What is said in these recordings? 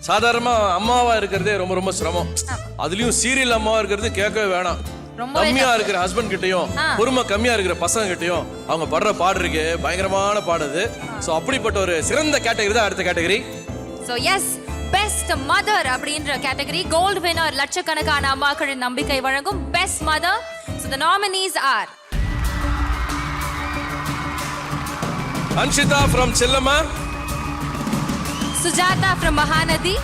சாதாரணமா அம்மாவா இருக்கிறதே ரொம்ப ரொம்ப சிரமம். அதுலயும் சீரியல் அம்மாவா இருக்கிறது கேட்கவே வேணாம். கம்மியா இருக்கிற ஹஸ்பண்ட் கிட்டயும் பொறுமை கம்மியா இருக்கிற பசங்க கிட்டயும் அவங்க படுற பாடு இருக்கு, பயங்கரமான பாடுது. சோ அப்படிப்பட்ட ஒரு சிறந்த கேட்டகரி தான் அடுத்த category. So yes, best mother அப்படின்ற கேட்டகரி கோல்ட் வினர். லட்சக்கணக்கான அம்மாக்களின் நம்பிக்கை வழங்கும் best mother. So the nominees are Anshitha from Chellamma, Sujatha from Mahanadhi,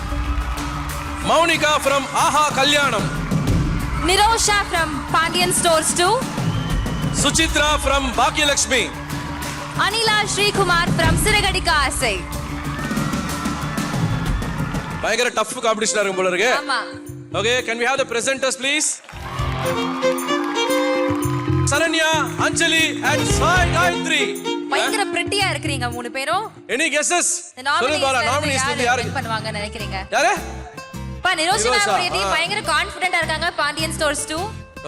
Mounika from Aaha Kalyanam, Nirosha from Pandian stores 2, Suchitra from Baakiyalakshmi, Anila Sreekumar from Siragadikka ஆசை. பயங்கர டஃப் காம்படிஷனா இருக்கும் போல இருக்கு. ஆமா. Okay, can we have the presenters please? Saranya, Anjali and Sai Gayathri. பயங்கர பிரிட்டியா இருக்கீங்க மூணு பேரும். Any guesses? சொல்லுங்க பாரா, நாமினேஸ் வந்து யாரு பண்ணுவாங்கன்னு நினைக்கிறீங்க? யாரு? பா நிரோஷா மேம் டீம் பயங்கர கான்ஃபிடென்ட்டா இருக்காங்க. பாண்டியன் ஸ்டோர்ஸ் 2.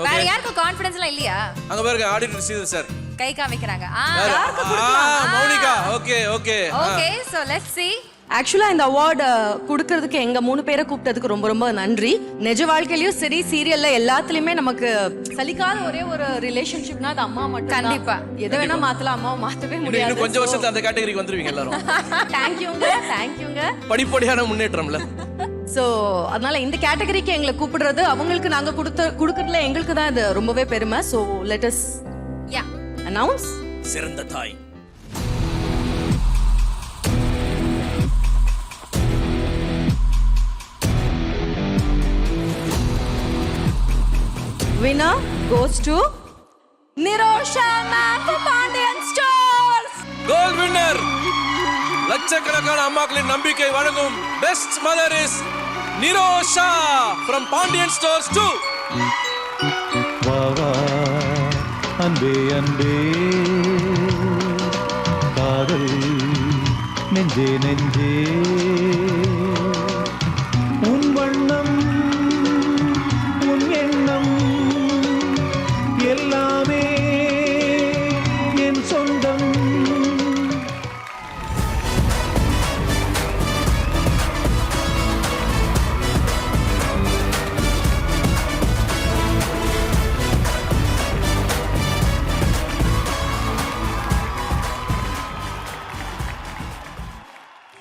வேற யாருக்கு கான்ஃபிடன்ஸ் எல்லாம் இல்லையா? அங்க பாருங்க ஆடிட்டர் சீதர் சார் கை காமிக்கறாங்க. யாருக்கு கொடுக்கலாம்? Mounika. Okay okay okay, so let's see. ஆக்சுவலா இந்த அவார்டு கொடுக்கறதுக்கு எங்க மூணு பேரை கூப்பிட்டதுக்கு ரொம்ப ரொம்ப நன்றி. நிஜ வாழ்க்கையிலயும் சரி, சீரியல்ல எல்லாத்துலயுமே நமக்கு சலிக்காத ஒரே ஒரு ரிலேஷன்ஷிப்னா அது அம்மா மட்டும். கண்டிப்பா. எதை வேணா மாத்தலாம், அம்மாவை மாத்தவே முடியாது. இன்னும் கொஞ்சம் வருஷத்துல அந்த கேட்டகரிக்கு வந்துருவீங்க எல்லாரும். தேங்க்யூங்க. படிப்படியான முன்னேற்றம்ல. சோ அதனால இந்த கேட்டகரிக்கு எங்களை கூப்பிடுறது, அவங்களுக்கு நாங்க கொடுக்கறதுல எங்களுக்கு தான் இது ரொம்பவே பெருமை. சோ லெட் அஸ் அனௌன்ஸ் சிறந்த தாய். winner goes to Nirosha ma'am for Pandian Stores. Gold winner. லட்சக்கணக்கான அம்மாக்களின் நம்பிக்கை வழங்கும் best mother is Nirosha from Pandian stores 2. வா வா அன்பே அன்பே, காதல் நெஞ்சே நெஞ்சே, உன் வண்ணம் உன் எண்ணம் எல்லாமே என் சொந்தம்.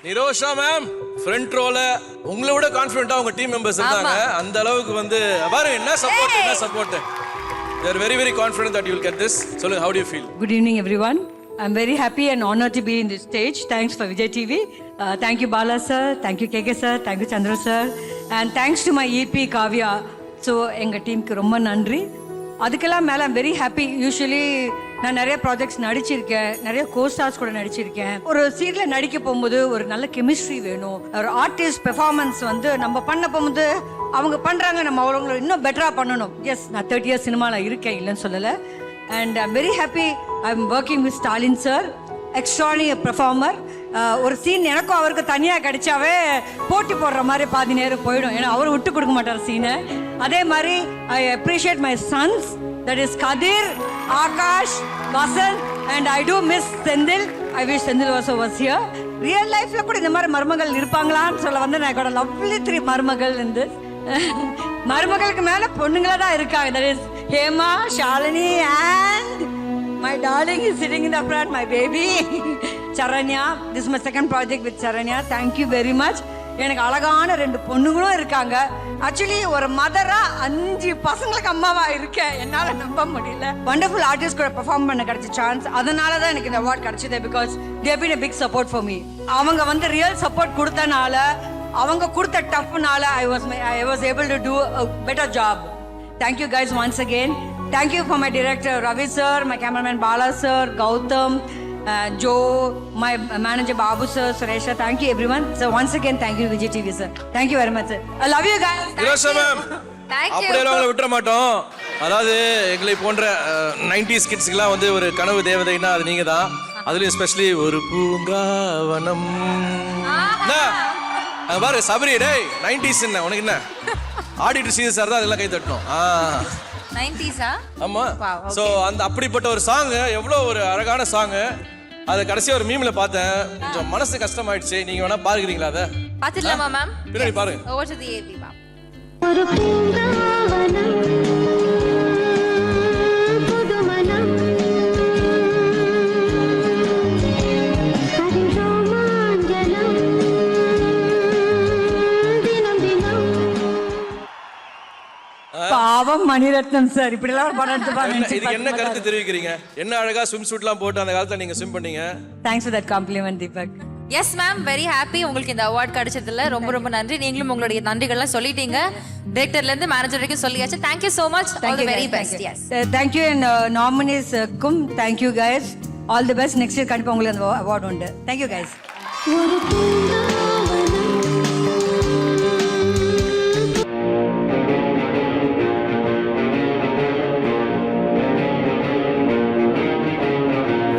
நிரோஷா மேம் ஃப்ரண்ட் ரோல உங்களை விட கான்ஃபிடென்ட்டா உங்க டீம் மெம்பர்ஸ் இருந்தாங்க. அந்த அளவுக்கு வந்து பாருங்க என்ன support. They are very very confident that you will get this. சொல்லுங்க, how do you feel? Good evening everyone. I'm very happy and honored to be in this stage. Thanks for Vijay TV. Thank you Bala sir, thank you KK sir, thank you Chandra sir, and thanks to my EP Kavya. So எங்க டீமுக்கு ரொம்ப நன்றி. அதுக்கெல்லாம் மேலே I'm very happy. Usually நான் நிறைய projects நடிச்சிருக்கேன், நிறைய கோஸ்டார்ஸ் கூட நடிச்சிருக்கேன். ஒரு சீரியல் நடிக்க போகும்போது ஒரு நல்ல கெமிஸ்ட்ரி வேணும். ஒரு ஆர்டிஸ்ட் பெர்ஃபார்மன்ஸ் வந்து நம்ம பண்ண போகும்போது அவங்க பண்ணுறாங்க, நம்ம அவங்கள இன்னும் பெட்டராக பண்ணணும். எஸ், நான் 30 years சினிமாவில் இருக்கேன், இல்லைன்னு சொல்லலை. And I'm very happy. I am working with Stalin sir, extraordinary performer. ஒரு சீன் எனக்கும் அவருக்கு தனியாக கிடைச்சாவே போட்டி போடுற மாதிரி பாதி நேரம் போயிடும். ஏன்னா அவர் விட்டு கொடுக்க மாட்டார் சீனை. அதே மாதிரி I appreciate my sons, that is Kathir, Akash, Vasanth, and I do miss Senthil. I wish Senthil வாசோ வாஸ் ஹியர். ரியல் லைஃப்ல கூட இந்த மாதிரி மருமகள் இருப்பாங்களான்னு சொல்ல வந்து நான் கூட லவ்லி 3 மருமகள் இருந்து மருமகளுக்கு மேல பொண்ணுங்களா தான் இருக்காங்க. That is Hema, Shalini and my darling is sitting in the front, my baby Charanya. This is my second project with Charanya. Thank you very much. எனக்கு அழகான 2 பொண்ணுங்களும் இருக்காங்க. ஆக்சுவலி ஒரு மதரா 5 பசங்களுக்கு அம்மாவா இருக்கேன். என்னால நம்ப முடியல. வண்டர்ஃபுல் ஆர்டிஸ்ட் கூட பெர்ஃபார்ம் பண்ண கிடைச்ச சான்ஸ், அதனால தான் எனக்கு இந்த அவார்ட் கிடைச்சது. Because they have been a big support for me. அவங்க வந்து ரியல் சப்போர்ட் கொடுத்தனால, அவங்க கொடுத்த டஃப்னால I was able to do a better job. Thank you guys once again. Thank you for my director Ravi sir, my cameraman Bala sir, Gautam, Joe, my manager Babu sir, Suresha. Thank you everyone. So once again thank you Vijay TV sir. Thank you very much sir. I love you guys. Nirosha ma'am, Thank you. அப்படியே அவங்களை விட்டுற மாட்டோம். அதாவது எங்களை போன்ற 90s கிட்ஸ்க்குலாம் வந்து ஒரு கனவு தேவதைன்னா அது நீங்க தான். அதுலயும் எஸ்பெஷலி ஒரு பூங்காவனம். அங்க பாரு சபரி, டேய் 90s என்ன உனக்கு என்ன? ஆடிட்டர் சீதர் சார் தான் அதெல்லாம் கை தட்டணும். 90s ஆமா. சோ அந்த அப்படிப்பட்ட ஒரு சாங், எவ்வளவு ஒரு அழகான சாங். அதை கடைசியா ஒரு மீம்ல பார்த்தேன், கொஞ்சம் மனசு கஷ்டமாயிடுச்சு. நீங்க வேணா பாருக்கிறீங்களா அதை? பாத்துடலாமா மேம்? பின்னாடி பாருங்க. Over to the AV ma'am. ஒரு பூங்காவனம் புதுமனம் அதில் ரோமாஞ்சனம் தினம் தினம் பாவம் மணிரத்னம் சார் இப்படிலாம் ஒரு படம் இதுக்கு என்ன கருத்து தெரிவிக்கிறீங்க? என்ன அழகா ஸ்விம் சூட்லாம் போட்டு அந்த காலத்துல நீங்க ஸ்விம் பண்ணீங்க. Thanks for that compliment Deepak. Yes ma'am, very happy உங்களுக்கு இந்த அவார்ட் கிடைச்சதுல ரொம்ப ரொம்ப நன்றி. நீங்களும் உங்களுடைய நன்றிகள்லாம் சொல்லிட்டீங்க. டைரக்டர்ல இருந்து மேனேஜர் வரைக்கும் சொல்லியாச்சு. Thank you so much. All the very best. Yes. Thank you and nominees-க்கும் thank you guys. All the best. Next year கண்டிப்பா உங்களுக்கு அந்த அவார்ட் உண்டு. Thank you guys. ஒரு பூங்கா